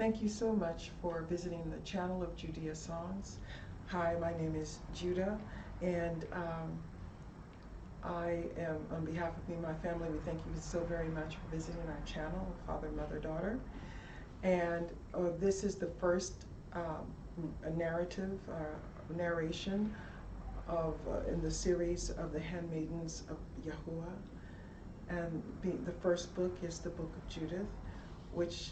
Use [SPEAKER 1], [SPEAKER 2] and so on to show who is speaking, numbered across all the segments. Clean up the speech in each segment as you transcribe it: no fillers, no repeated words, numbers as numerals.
[SPEAKER 1] Thank you so much for visiting the channel of Judea Songs. Hi, my name is Judah, and I am, on behalf of me and my family, we thank you so very much for visiting our channel, Father, Mother, Daughter. And this is the first narration of in the series of the Handmaidens of Yahuwah. And the first book is the book of Judith, which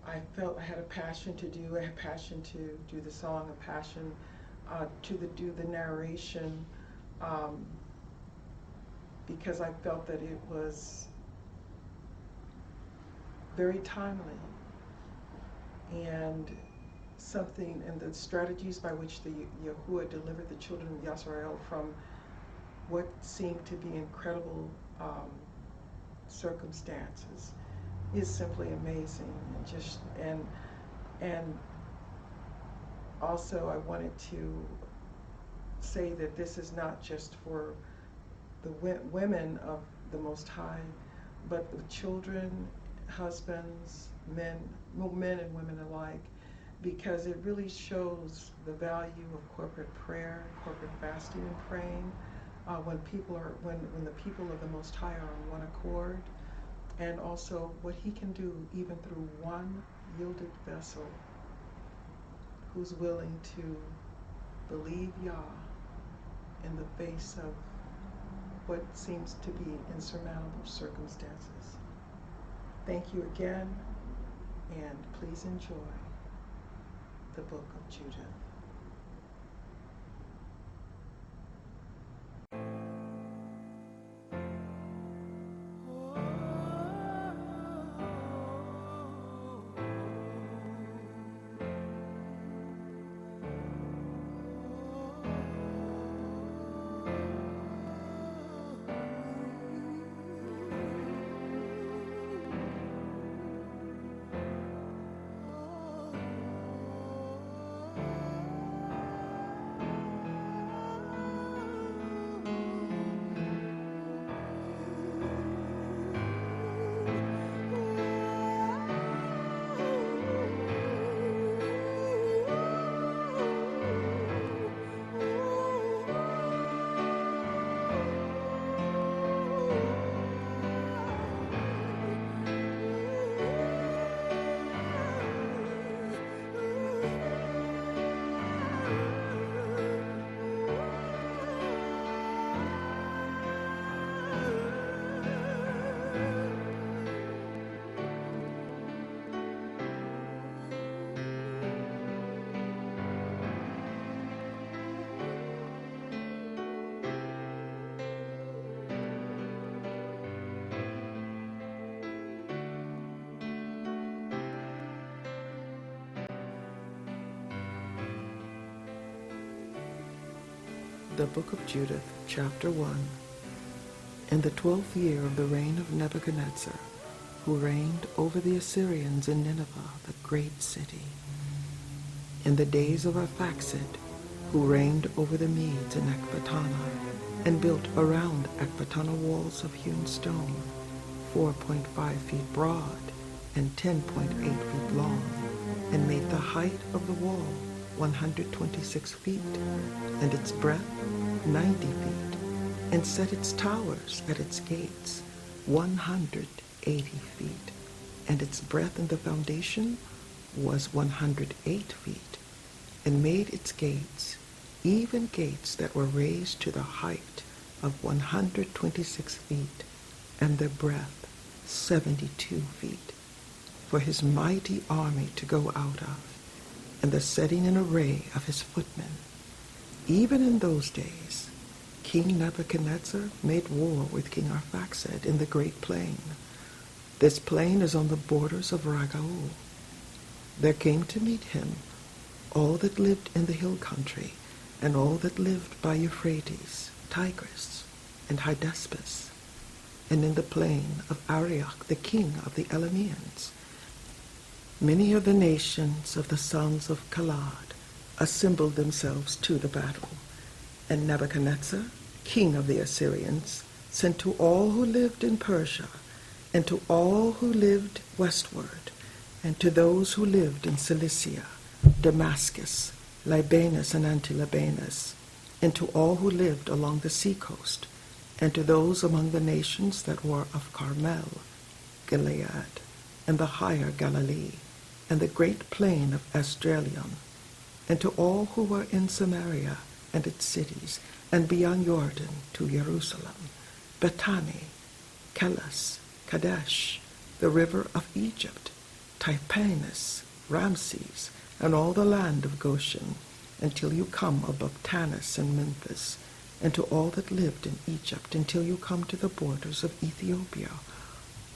[SPEAKER 1] I felt I had a passion to do. I had a passion to do the song, a passion to do the narration, because I felt that it was very timely and something, and the strategies by which the Yahuwah delivered the children of Yisrael from what seemed to be incredible circumstances is simply amazing. And also I wanted to say that this is not just for the women of the Most High, but the children, husbands, men and women alike, because it really shows the value of corporate prayer, corporate fasting and praying, when the people of the Most High are on one accord, and also what He can do even through one yielded vessel who's willing to believe Yah in the face of what seems to be insurmountable circumstances. Thank you again, and please enjoy the book of Judith. The Book of Judith, Chapter 1. In the 12th year of the reign of Nebuchadnezzar, who reigned over the Assyrians in Nineveh, the great city. In the days of Arphaxad, who reigned over the Medes in Ecbatana, and built around Ecbatana walls of hewn stone, 4.5 feet broad and 10.8 feet long, and made the height of the wall 126 feet, and its breadth 90 feet, and set its towers at its gates 180 feet, and its breadth in the foundation was 108 feet, and made its gates, even gates that were raised to the height of 126 feet, and their breadth 72 feet, for his mighty army to go out of, and the setting in array of his footmen. Even in those days, King Nebuchadnezzar made war with King Arphaxad in the great plain. This plain is on the borders of Ragaul. There came to meet him all that lived in the hill country, and all that lived by Euphrates, Tigris, and Hydaspes, and in the plain of Arioch, the king of the Elameans. Many of the nations of the sons of Kalad assembled themselves to the battle, and Nebuchadnezzar, king of the Assyrians, sent to all who lived in Persia, and to all who lived westward, and to those who lived in Cilicia, Damascus, Libanus and Anti-Libanus, and to all who lived along the seacoast, and to those among the nations that were of Carmel, Gilead, and the higher Galilee, and the great plain of Esdraelon, and to all who were in Samaria and its cities, and beyond Jordan to Jerusalem, Bethany, Kelas, Kadesh, the river of Egypt, Typanus, Ramses, and all the land of Goshen, until you come above Tanis and Memphis, and to all that lived in Egypt, until you come to the borders of Ethiopia.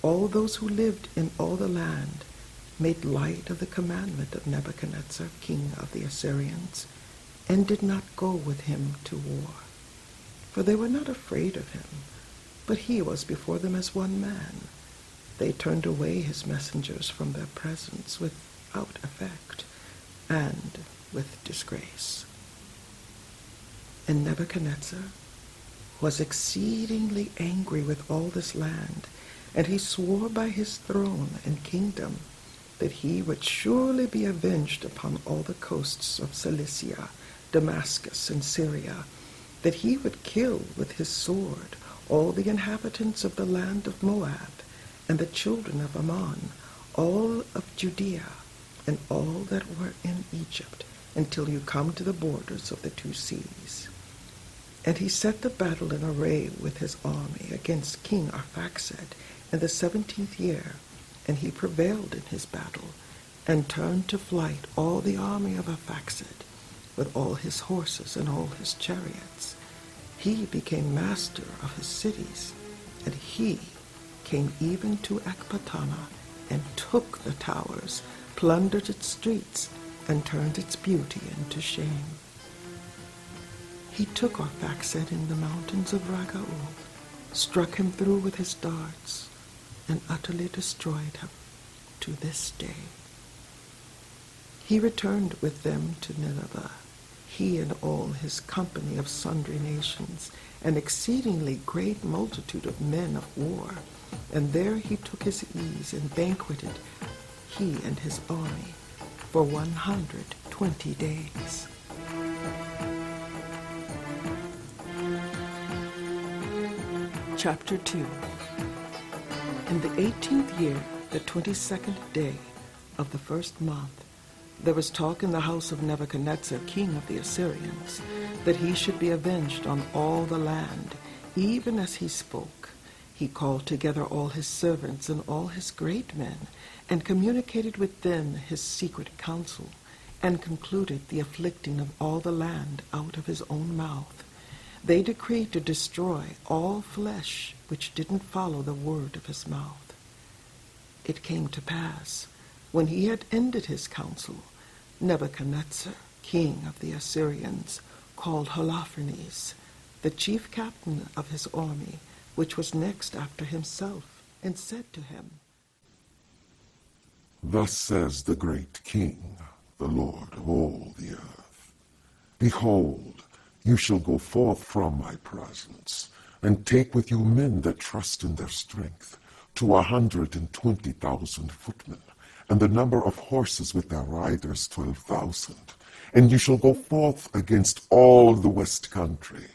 [SPEAKER 1] All those who lived in all the land made light of the commandment of Nebuchadnezzar, king of the Assyrians, and did not go with him to war. For they were not afraid of him, but he was before them as one man. They turned away his messengers from their presence without effect and with disgrace. And Nebuchadnezzar was exceedingly angry with all this land, and he swore by his throne and kingdom that he would surely be avenged upon all the coasts of Cilicia, Damascus, and Syria, that he would kill with his sword all the inhabitants of the land of Moab, and the children of Ammon, all of Judea, and all that were in Egypt, until you come to the borders of the two seas. And he set the battle in array with his army against King Arphaxad in the 17th year, and he prevailed in his battle, and turned to flight all the army of Arphaxad, with all his horses and all his chariots. He became master of his cities, and he came even to Ecbatana, and took the towers, plundered its streets, and turned its beauty into shame. He took Arphaxad in the mountains of Ragaul, struck him through with his darts, and utterly destroyed him to this day. He returned with them to Nineveh, he and all his company of sundry nations, an exceedingly great multitude of men of war, and there he took his ease and banqueted, he and his army, for 120 days. Chapter 2. In the 18th year, the 22nd day of the first month, there was talk in the house of Nebuchadnezzar, king of the Assyrians, that he should be avenged on all the land, even as he spoke. He called together all his servants and all his great men, and communicated with them his secret counsel, and concluded the afflicting of all the land out of his own mouth. They decreed to destroy all flesh which didn't follow the word of his mouth. It came to pass, when he had ended his counsel, Nebuchadnezzar, king of the Assyrians, called Holofernes, the chief captain of his army, which was next after himself, and said to him,
[SPEAKER 2] Thus says the great King, the Lord of all the earth, Behold, you shall go forth from my presence, and take with you men that trust in their strength, to 120,000 footmen, and the number of horses with their riders 12,000. And you shall go forth against all the west country,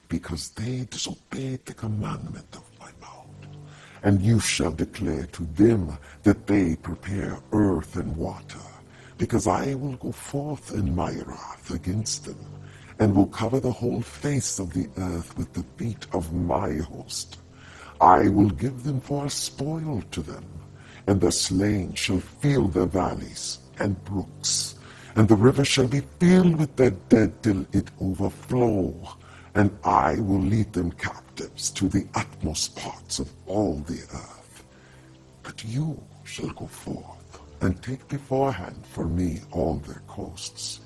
[SPEAKER 2] because they disobeyed the commandment of my mouth. And you shall declare to them that they prepare earth and water, because I will go forth in my wrath against them, and will cover the whole face of the earth with the feet of my host. I will give them for a spoil to them, and the slain shall fill their valleys and brooks, and the river shall be filled with their dead till it overflow, and I will lead them captives to the utmost parts of all the earth. But you shall go forth, and take beforehand for me all their coasts,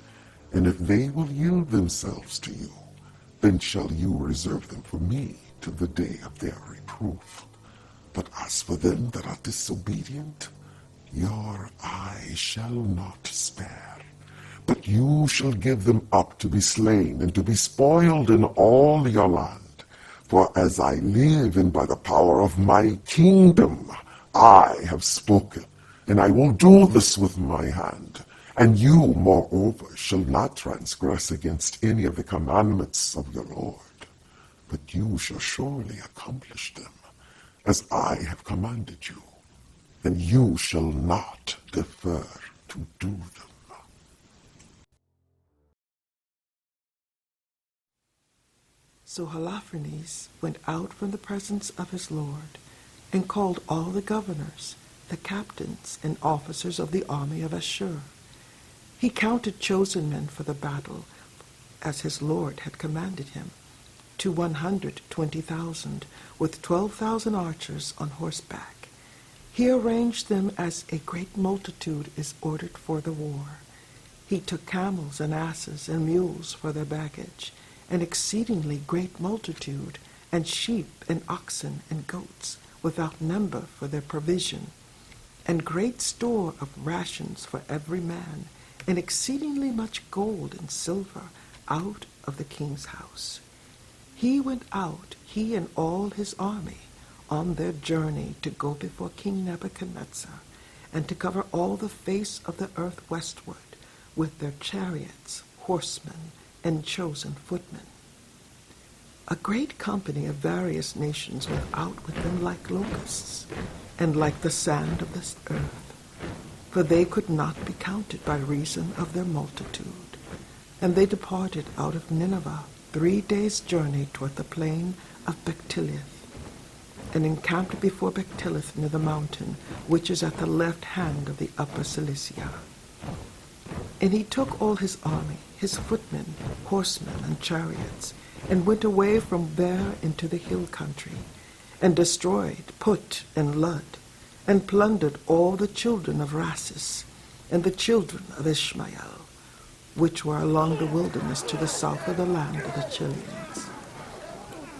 [SPEAKER 2] and if they will yield themselves to you, then shall you reserve them for me till the day of their reproof. But as for them that are disobedient, your eye shall not spare, but you shall give them up to be slain and to be spoiled in all your land. For as I live and by the power of my kingdom I have spoken, And I will do this with my hand. And you, moreover, shall not transgress against any of the commandments of your Lord, but you shall surely accomplish them, as I have commanded you, and you shall not defer to do them.
[SPEAKER 1] So Holofernes went out from the presence of his Lord, and called all the governors, the captains, and officers of the army of Ashur. He counted chosen men for the battle, as his Lord had commanded him, to 120,000, with 12,000 archers on horseback. He arranged them as a great multitude is ordered for the war. He took camels and asses and mules for their baggage, an exceedingly great multitude, and sheep and oxen and goats, without number for their provision, and great store of rations for every man, and exceedingly much gold and silver out of the king's house. He went out, he and all his army, on their journey to go before King Nebuchadnezzar, and to cover all the face of the earth westward, with their chariots, horsemen, and chosen footmen. A great company of various nations went out with them like locusts, and like the sand of this earth, for they could not be counted by reason of their multitude. And they departed out of Nineveh 3 days' journey toward the plain of Bechtilith, and encamped before Bechtilith near the mountain, which is at the left hand of the upper Cilicia. And he took all his army, his footmen, horsemen, and chariots, and went away from there into the hill country, and destroyed Put and Lud, and plundered all the children of Rasis, and the children of Ishmael, which were along the wilderness to the south of the land of the Chileans.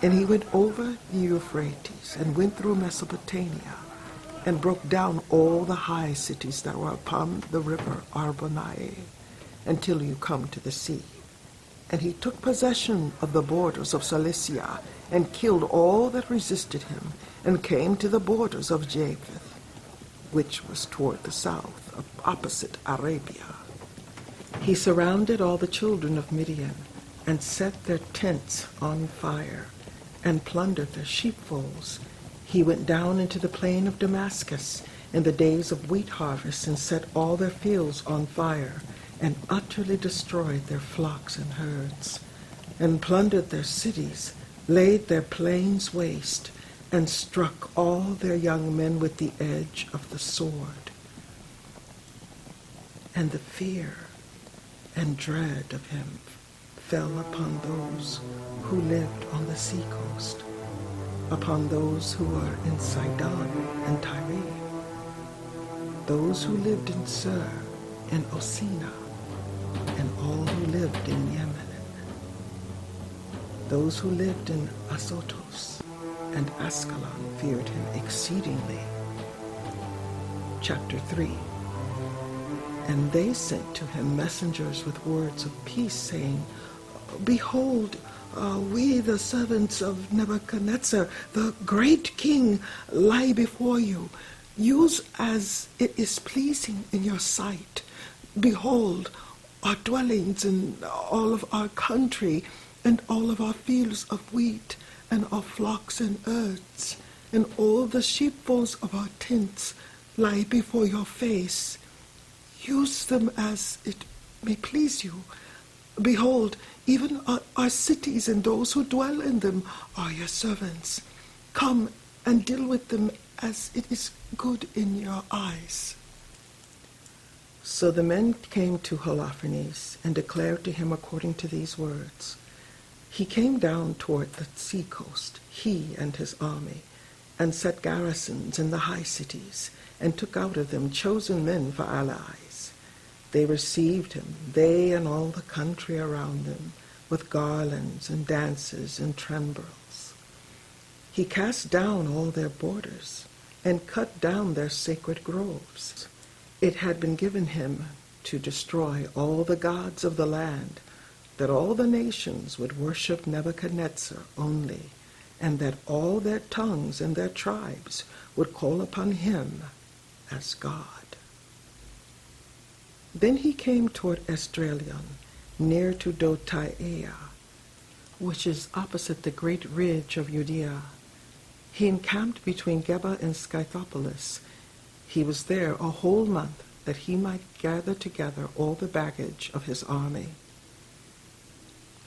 [SPEAKER 1] And he went over the Euphrates, and went through Mesopotamia, and broke down all the high cities that were upon the river Arbonae, until you come to the sea. And he took possession of the borders of Cilicia, and killed all that resisted him, and came to the borders of Japheth, which was toward the south, opposite Arabia. He surrounded all the children of Midian, and set their tents on fire, and plundered their sheepfolds. He went down into the plain of Damascus in the days of wheat harvest, and set all their fields on fire, and utterly destroyed their flocks and herds, and plundered their cities, laid their plains waste, and struck all their young men with the edge of the sword. And the fear and dread of him fell upon those who lived on the seacoast, upon those who were in Sidon and Tyre, those who lived in Sur and Osina, and all who lived in Yemen, those who lived in Azotus and Ascalon feared him exceedingly. Chapter 3. And they sent to him messengers with words of peace, saying, Behold, we, the servants of Nebuchadnezzar, the great king, lie before you. Use as it is pleasing in your sight. Behold, our dwellings and all of our country, and all of our fields of wheat, and our flocks and herds, and all the sheepfolds of our tents lie before your face. Use them as it may please you. Behold, even our cities and those who dwell in them are your servants. Come and deal with them as it is good in your eyes. So the men came to Holofernes and declared to him according to these words. He came down toward the seacoast, he and his army, and set garrisons in the high cities, and took out of them chosen men for allies. They received him, they and all the country around them, with garlands and dances and timbrels. He cast down all their borders, and cut down their sacred groves. It had been given him to destroy all the gods of the land, that all the nations would worship Nebuchadnezzar only, and that all their tongues and their tribes would call upon him as God. Then he came toward Esdraelon, near to Dotaiah, which is opposite the great ridge of Judea. He encamped between Geba and Scythopolis. He was there a whole month, that he might gather together all the baggage of his army.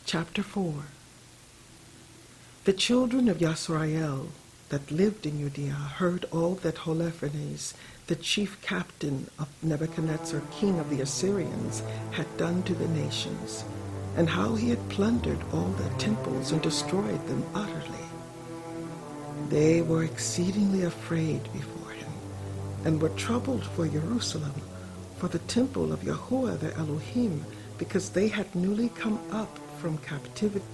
[SPEAKER 1] Chapter 4. The children of Yasrael that lived in Judea heard all that Holofernes, the chief captain of Nebuchadnezzar, king of the Assyrians, had done to the nations, and how he had plundered all their temples and destroyed them utterly. They were exceedingly afraid before him, and were troubled for Jerusalem, for the temple of Yahuwah their Elohim, because they had newly come up from captivity.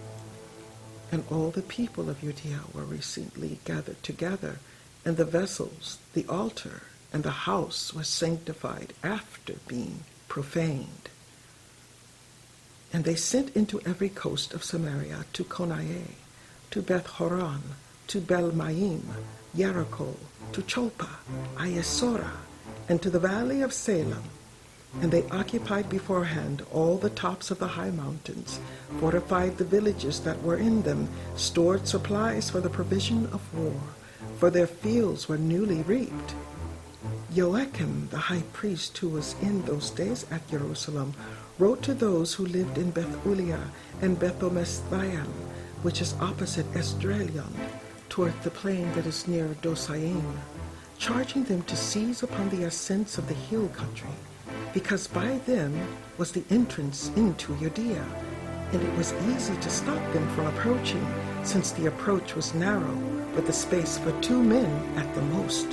[SPEAKER 1] And all the people of Judea were recently gathered together, and the vessels, the altar, and the house were sanctified after being profaned. And they sent into every coast of Samaria, to Konae, to Beth Horon, to Belmaim, Jericho, to Chopa, Ayesora, and to the valley of Salem. And they occupied beforehand all the tops of the high mountains, fortified the villages that were in them, stored supplies for the provision of war, for their fields were newly reaped. Joachim, the high priest, who was in those days at Jerusalem, wrote to those who lived in Beth-Uliah and Beth-Omesthayim, which is opposite Esdraelon, toward the plain that is near Dosaim, charging them to seize upon the ascents of the hill country, because by them was the entrance into Judea, and it was easy to stop them from approaching, since the approach was narrow, with the space for 2 men at the most.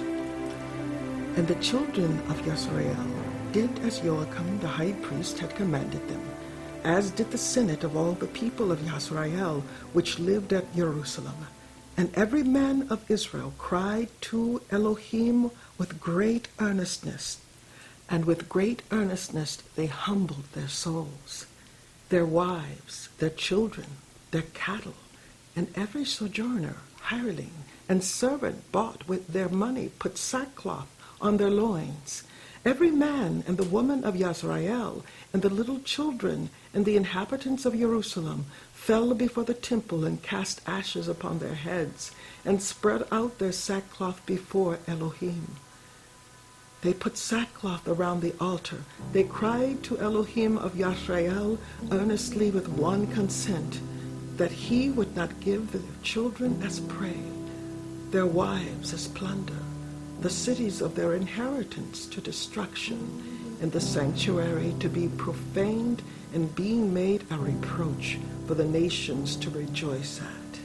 [SPEAKER 1] And the children of Yasrael did as Joachim the high priest had commanded them, as did the senate of all the people of Yasrael, which lived at Jerusalem. And every man of Israel cried to Elohim with great earnestness, and with great earnestness they humbled their souls, their wives, their children, their cattle, and every sojourner, hireling, and servant bought with their money put sackcloth on their loins. Every man and the woman of Yasrael, and the little children, and the inhabitants of Jerusalem fell before the temple and cast ashes upon their heads, and spread out their sackcloth before Elohim. They put sackcloth around the altar. They cried to Elohim of Yasrael earnestly with one consent, that he would not give their children as prey, their wives as plunder, the cities of their inheritance to destruction, and the sanctuary to be profaned and being made a reproach for the nations to rejoice at.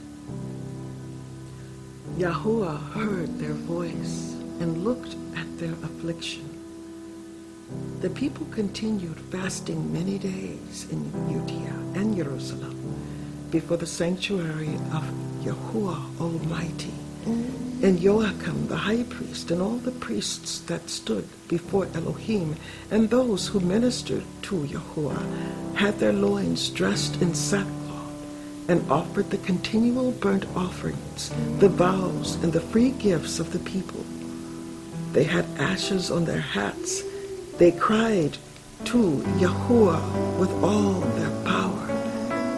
[SPEAKER 1] Yahuwah heard their voice and looked at their affliction. The people continued fasting many days in Judea and Jerusalem before the sanctuary of Yahuwah Almighty. And Joachim the high priest and all the priests that stood before Elohim and those who ministered to Yahuwah had their loins dressed in sackcloth, and offered the continual burnt offerings, the vows, and the free gifts of the people. They had ashes on their hats. They cried to Yahuwah with all their power,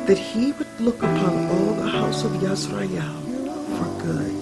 [SPEAKER 1] that he would look upon all the house of Yasrael for good.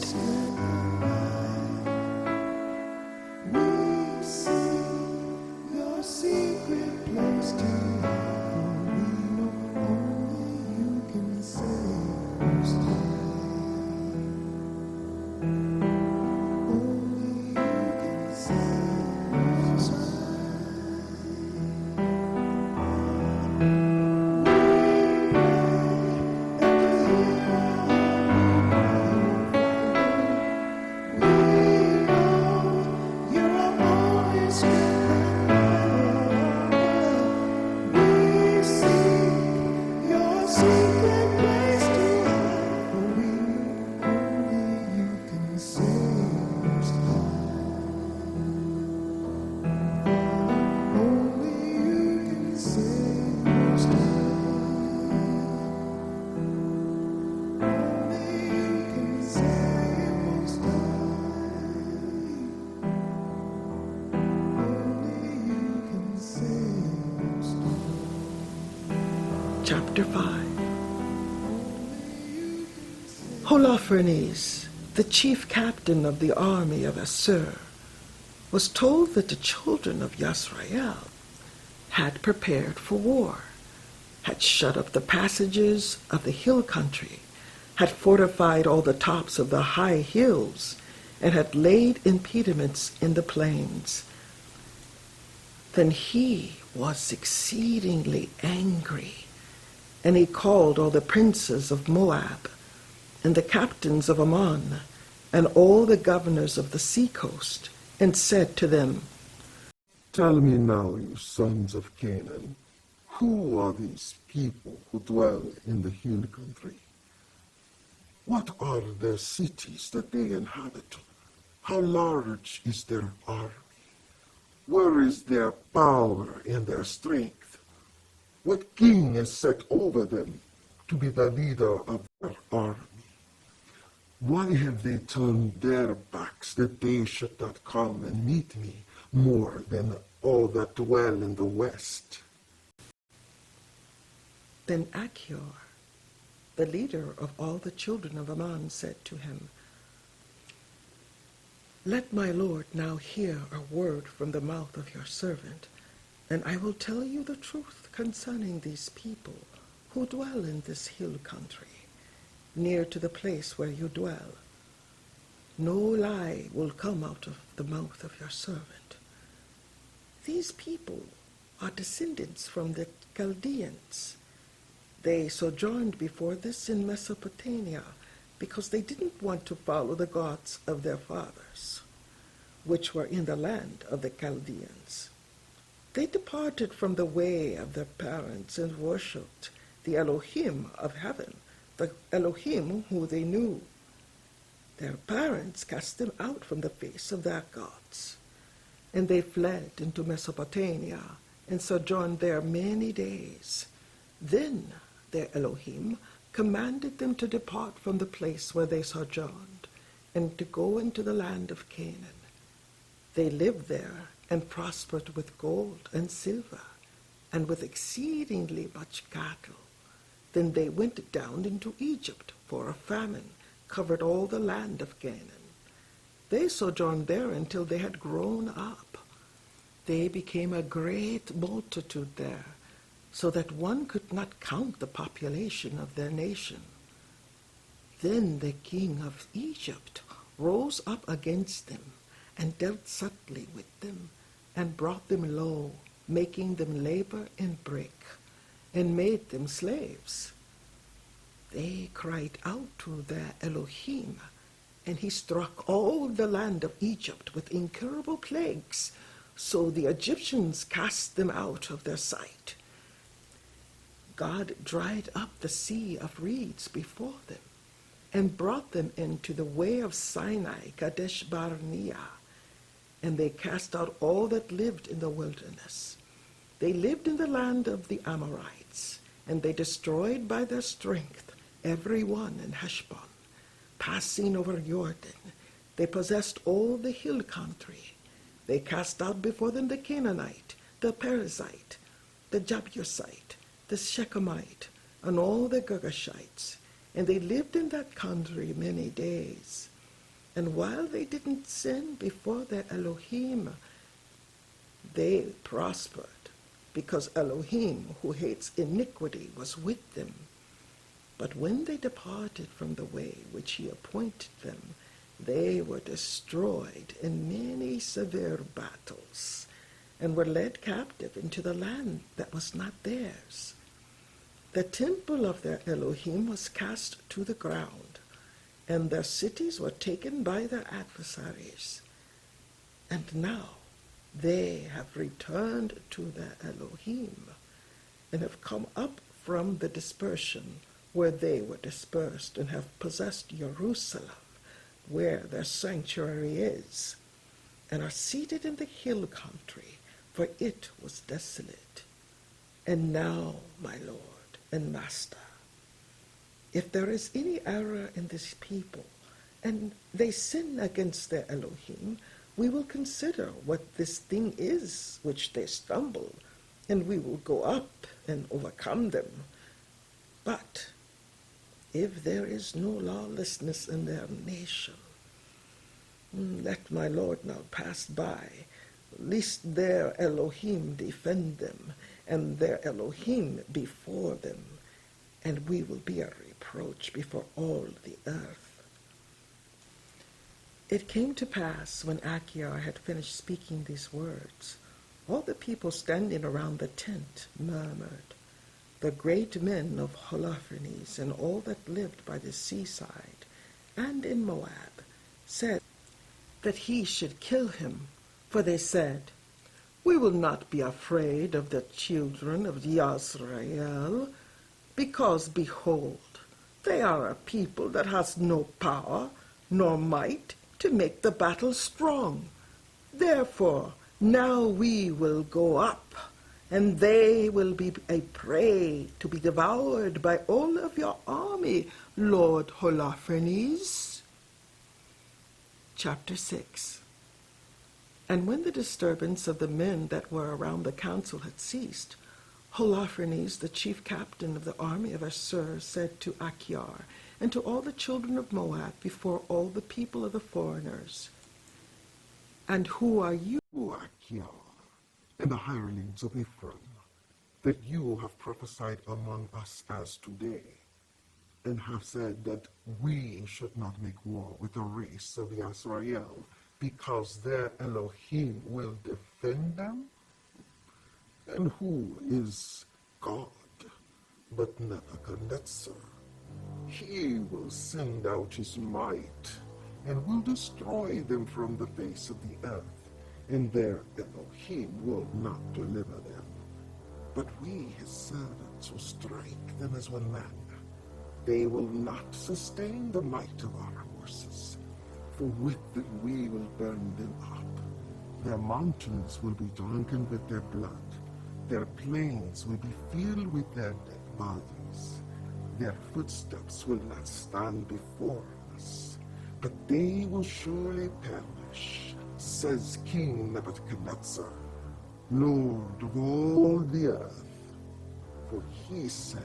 [SPEAKER 1] Holofernes, the chief captain of the army of Assur, was told that the children of Yisrael had prepared for war, had shut up the passages of the hill country, had fortified all the tops of the high hills, and had laid impediments in the plains. Then he was exceedingly angry, and he called all the princes of Moab, and the captains of Ammon, and all the governors of the seacoast, and said to them,
[SPEAKER 2] Tell me now, you sons of Canaan, who are these people who dwell in the hill country? What are their cities that they inhabit? How large is their army? Where is their power and their strength? What king is set over them to be the leader of their army? Why have they turned their backs that they should not come and meet me more than all that dwell in the west?
[SPEAKER 1] Then Achior, the leader of all the children of Ammon, said to him, Let my lord now hear a word from the mouth of your servant, and I will tell you the truth concerning these people who dwell in this hill country, near to the place where you dwell. No lie will come out of the mouth of your servant. These people are descendants from the Chaldeans. They sojourned before this in Mesopotamia because they didn't want to follow the gods of their fathers, which were in the land of the Chaldeans. They departed from the way of their parents and worshipped the Elohim of heaven, the Elohim who they knew. Their parents cast them out from the face of their gods, and they fled into Mesopotamia and sojourned there many days. Then their Elohim commanded them to depart from the place where they sojourned and to go into the land of Canaan. They lived there and prospered with gold and silver and with exceedingly much cattle. Then they went down into Egypt, for a famine covered all the land of Canaan. They sojourned there until they had grown up. They became a great multitude there, so that one could not count the population of their nation. Then the king of Egypt rose up against them and dealt subtly with them and brought them low, making them labor in brick, and made them slaves. They cried out to their Elohim, and he struck all the land of Egypt with incurable plagues, so the Egyptians cast them out of their sight. God dried up the sea of reeds before them, and brought them into the way of Sinai, Kadesh Barnea, and they cast out all that lived in the wilderness. They lived in the land of the Amorites, and they destroyed by their strength every one in Heshbon. Passing over Jordan, they possessed all the hill country. They cast out before them the Canaanite, the Perizzite, the Jebusite, the Shechemite, and all the Girgashites, and they lived in that country many days. And while they didn't sin before their Elohim, they prospered, because Elohim, who hates iniquity, was with them. But when they departed from the way which he appointed them, they were destroyed in many severe battles, and were led captive into the land that was not theirs. The temple of their Elohim was cast to the ground, and their cities were taken by their adversaries. And now they have returned to their Elohim, and have come up from the dispersion where they were dispersed, and have possessed Jerusalem, where their sanctuary is, and are seated in the hill country, for it was desolate. And now, my Lord and Master, if there is any error in this people, and they sin against their Elohim, we will consider what this thing is which they stumble, and we will go up and overcome them. But if there is no lawlessness in their nation, let my Lord now pass by, lest their Elohim defend them, and their Elohim before them, and we will be a reproach before all the earth. It came to pass, when Achior had finished speaking these words, all the people standing around the tent murmured. The great men of Holofernes and all that lived by the seaside and in Moab said that he should kill him, for they said, "We will not be afraid of the children of Yisrael, because, behold, they are a people that has no power nor might to make the battle strong. Therefore, now we will go up, and they will be a prey to be devoured by all of your army, Lord Holofernes." Chapter 6. And when the disturbance of the men that were around the council had ceased, Holofernes, the chief captain of the army of Assur, said to Achior and to all the children of Moab before all the people of the foreigners, "And who are you,
[SPEAKER 2] Achior, and the hirelings of Ephraim, that you have prophesied among us as today, and have said that we should not make war with the race of Yisrael, because their Elohim will defend them? And who is God but Nebuchadnezzar? He will send out his might, and will destroy them from the face of the earth, and their Elohim will not deliver them. But we, his servants, will strike them as one man. They will not sustain the might of our horses, for with them we will burn them up. Their mountains will be drunken with their blood. Their plains will be filled with their dead bodies. Their footsteps will not stand before us, but they will surely perish, says King Nebuchadnezzar, Lord of all the earth. For he said,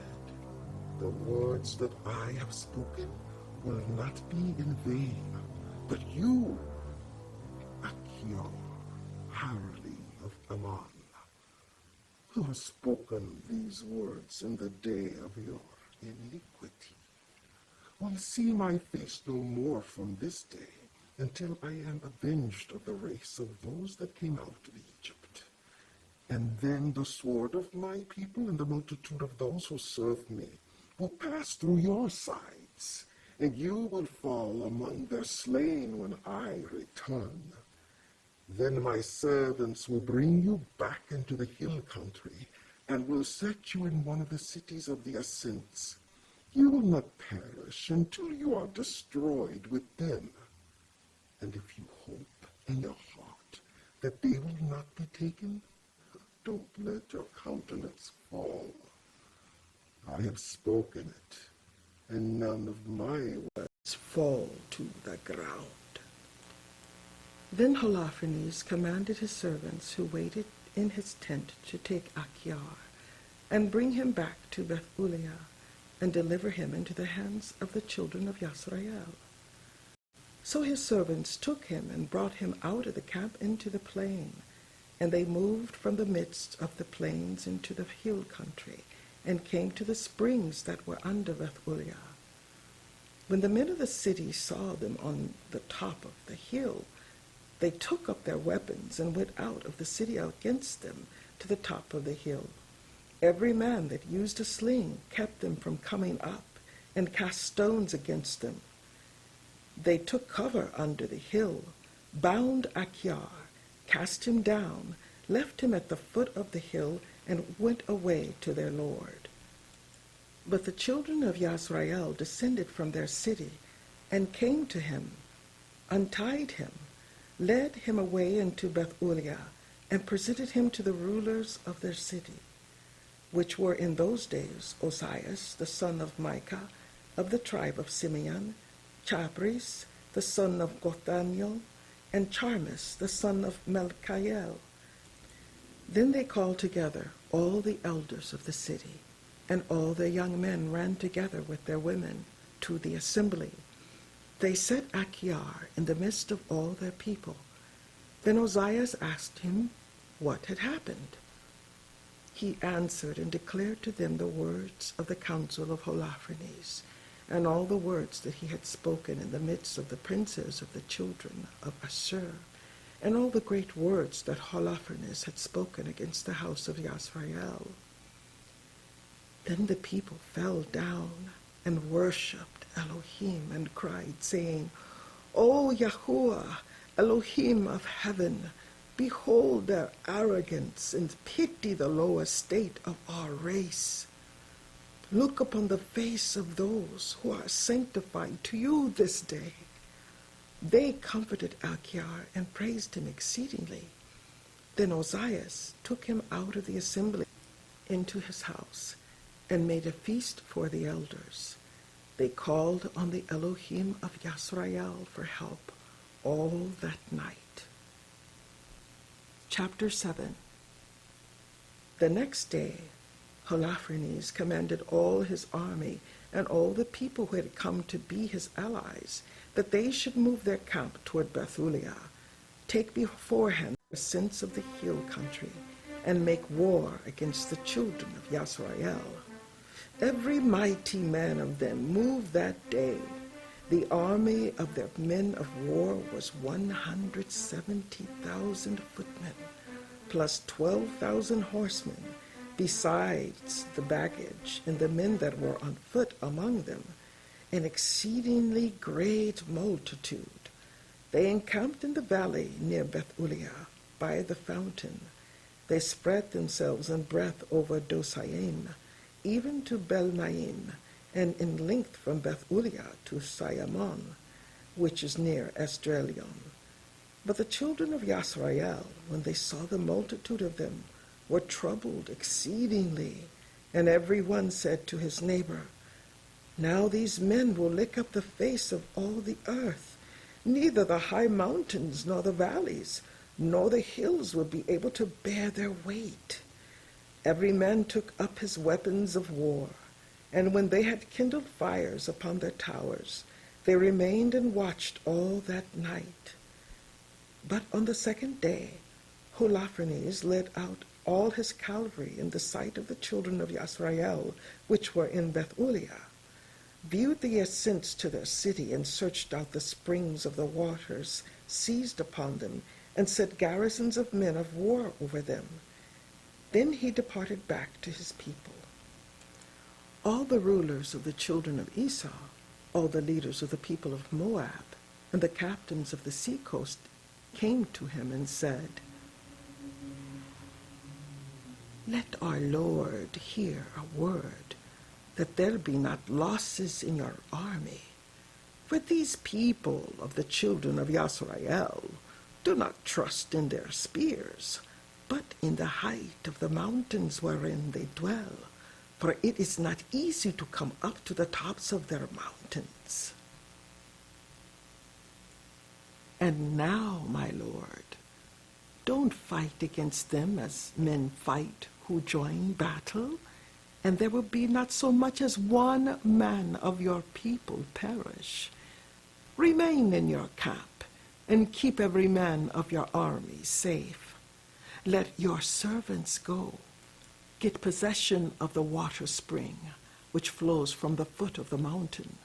[SPEAKER 2] the words that I have spoken will not be in vain, but you, Achior, hireling of Ammon, who has spoken these words in the day of your iniquity, will see my face no more from this day until I am avenged of the race of those that came out of Egypt. And then the sword of my people and the multitude of those who serve me will pass through your sides, and you will fall among their slain when I return. Then my servants will bring you back into the hill country, and will set you in one of the cities of the ascents. You will not perish until you are destroyed with them. And if you hope in your heart that they will not be taken, don't let your countenance fall. I have spoken it, and none of my words fall to the ground.
[SPEAKER 1] Then Holofernes commanded his servants who waited in his tent to take Achior and bring him back to Beth-uliah and deliver him into the hands of the children of Yisrael. So his servants took him and brought him out of the camp into the plain, and they moved from the midst of the plains into the hill country, and came to the springs that were under Beth-uliah. When the men of the city saw them on the top of the hill, they took up their weapons and went out of the city against them to the top of the hill. Every man that used a sling kept them from coming up, and cast stones against them. They took cover under the hill, bound Achior, cast him down, left him at the foot of the hill, and went away to their lord. But the children of Yisrael descended from their city, and came to him, untied him, led him away into Beth-uliah, and presented him to the rulers of their city, which were in those days Osias, the son of Micah, of the tribe of Simeon, Chabris, the son of Gothaniel, and Charmis, the son of Melchiel. Then they called together all the elders of the city, and all the young men ran together with their women, to the assembly. They set Achior in the midst of all their people. Then Ozias asked him what had happened. He answered and declared to them the words of the counsel of Holofernes, and all the words that he had spoken in the midst of the princes of the children of Ashur, and all the great words that Holofernes had spoken against the house of Yasrael. Then the people fell down and worshipped Elohim and cried, saying, O Yahuwah, Elohim of heaven, behold their arrogance and pity the low estate of our race. Look upon the face of those who are sanctified to you this day. They comforted Achior and praised him exceedingly. Then Ozias took him out of the assembly into his house and made a feast for the elders. They called on the Elohim of Yasrael for help all that night. Chapter 7. The next day, Holofernes commanded all his army and all the people who had come to be his allies that they should move their camp toward Bethulia, take beforehand the ascents of the hill country, and make war against the children of Yasrael. Every mighty man of them moved that day. The army of their men of war was 170,000 footmen, plus 12,000 horsemen, besides the baggage and the men that were on foot among them, an exceedingly great multitude. They encamped in the valley near Bethulia, by the fountain. They spread themselves in breadth over Dosaim, even to Belnaim, and in length from Bethulia to Sayamon, which is near Esdraelon. But the children of Yasrael, when they saw the multitude of them, were troubled exceedingly, and every one said to his neighbor, Now these men will lick up the face of all the earth. Neither the high mountains nor the valleys nor the hills will be able to bear their weight. Every man took up his weapons of war, and when they had kindled fires upon their towers, they remained and watched all that night. But on the second day, Holofernes led out all his cavalry in the sight of the children of Yasrael, which were in Bethulia, viewed the ascents to their city, and searched out the springs of the waters, seized upon them, and set garrisons of men of war over them. Then he departed back to his people. All the rulers of the children of Esau, all the leaders of the people of Moab, and the captains of the seacoast came to him and said, Let our Lord hear a word, that there be not losses in your army. For these people of the children of Yasrael do not trust in their spears, but in the height of the mountains wherein they dwell, for it is not easy to come up to the tops of their mountains. And now, my lord, don't fight against them as men fight who join battle, and there will be not so much as one man of your people perish. Remain in your camp, and keep every man of your army safe. Let your servants go. Get possession of the water spring, which flows from the foot of the mountain,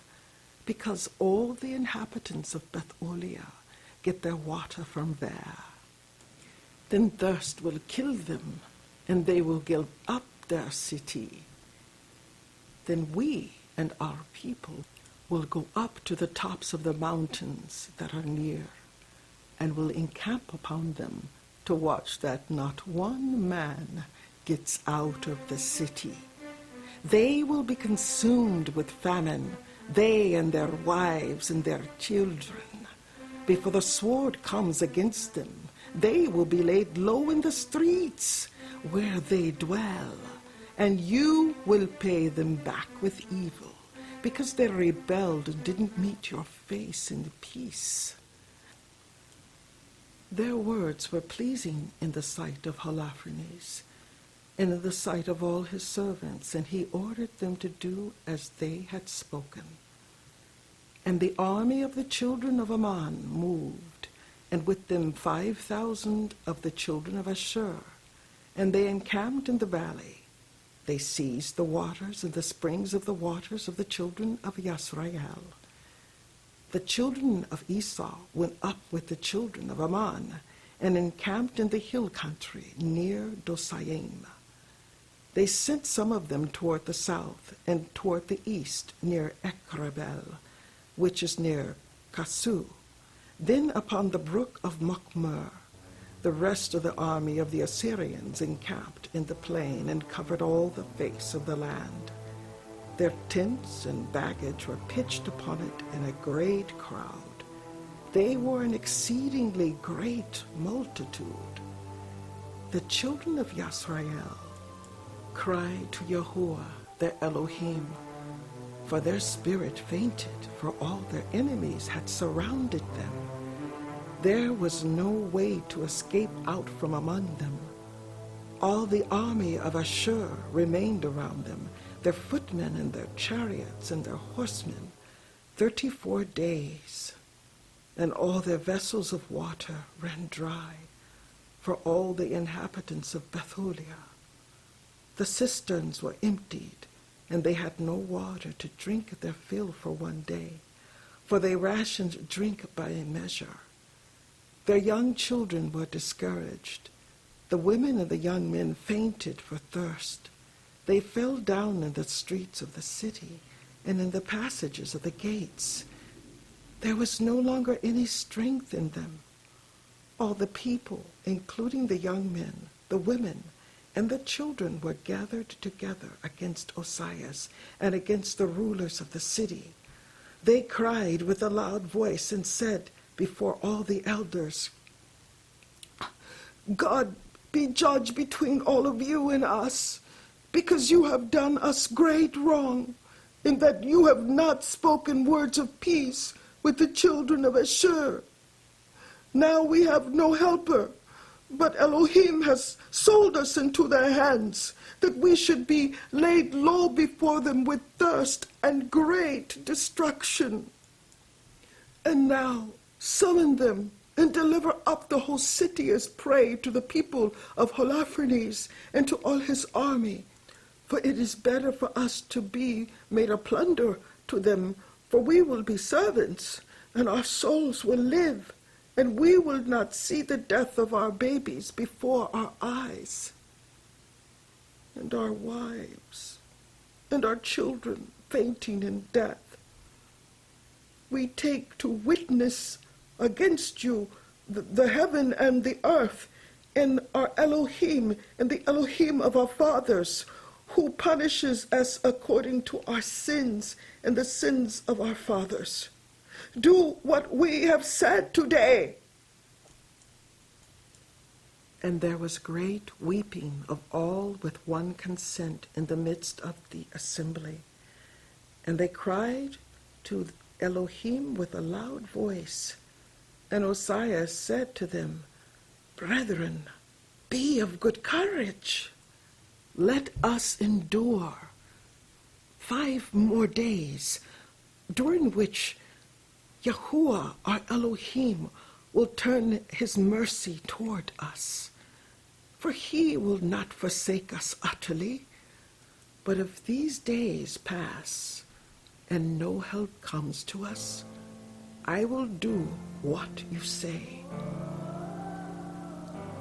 [SPEAKER 1] because all the inhabitants of Bethulia get their water from there. Then thirst will kill them, and they will give up their city. Then we and our people will go up to the tops of the mountains that are near, and will encamp upon them to watch that not one man gets out of the city. They will be consumed with famine, they and their wives and their children. Before the sword comes against them, they will be laid low in the streets where they dwell, and you will pay them back with evil, because they rebelled and didn't meet your face in peace. Their words were pleasing in the sight of Holofernes, and in the sight of all his servants, and he ordered them to do as they had spoken. And the army of the children of Ammon moved, and with them 5,000 of the children of Ashur, and they encamped in the valley. They seized the waters and the springs of the waters of the children of Yisrael. The children of Esau went up with the children of Ammon, and encamped in the hill country near Dosaim. They sent some of them toward the south, and toward the east near Ekrabel, which is near Kasu. Then upon the brook of Machmer, the rest of the army of the Assyrians encamped in the plain and covered all the face of the land. Their tents and baggage were pitched upon it in a great crowd. They were an exceedingly great multitude. The children of Yisrael cried to Yahuwah, their Elohim, for their spirit fainted, for all their enemies had surrounded them. There was no way to escape out from among them. All the army of Ashur remained around them, their footmen and their chariots and their horsemen, 34 days. And all their vessels of water ran dry for all the inhabitants of Bethulia. The cisterns were emptied, and they had no water to drink their fill for one day, for they rationed drink by a measure. Their young children were discouraged. The women and the young men fainted for thirst. They fell down in the streets of the city and in the passages of the gates. There was no longer any strength in them. All the people, including the young men, the women, and the children, were gathered together against Osias and against the rulers of the city. They cried with a loud voice and said before all the elders, God be judge between all of you and us, because you have done us great wrong, in that you have not spoken words of peace with the children of Ashur. Now we have no helper, but Elohim has sold us into their hands, that we should be laid low before them with thirst and great destruction. And now summon them and deliver up the whole city as prey to the people of Holofernes and to all his army. For it is better for us to be made a plunder to them, for we will be servants, and our souls will live, and we will not see the death of our babies before our eyes, and our wives, and our children fainting in death. We take to witness against you the heaven and the earth, and our Elohim, and the Elohim of our fathers, who punishes us according to our sins and the sins of our fathers. Do what we have said today. And there was great weeping of all with one consent in the midst of the assembly. And they cried to Elohim with a loud voice. And Osias said to them, Brethren, be of good courage. Let us endure 5 more days, during which Yahuwah, our Elohim, will turn his mercy toward us. For he will not forsake us utterly. But if these days pass and no help comes to us, I will do what you say.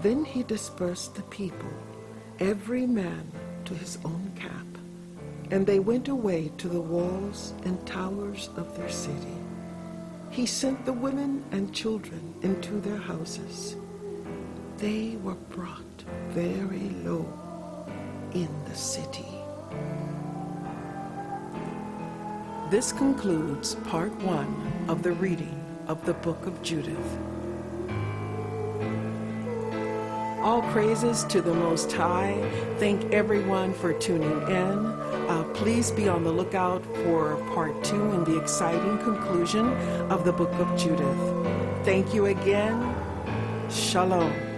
[SPEAKER 1] Then he dispersed the people, every man to his own camp, and they went away to the walls and towers of their city. He sent the women and children into their houses. They were brought very low in the city. This concludes part 1 of the reading of the book of Judith. All praises to the Most High. Thank everyone for tuning in. Please be on the lookout for part 2 and the exciting conclusion of the book of Judith. Thank you again. Shalom.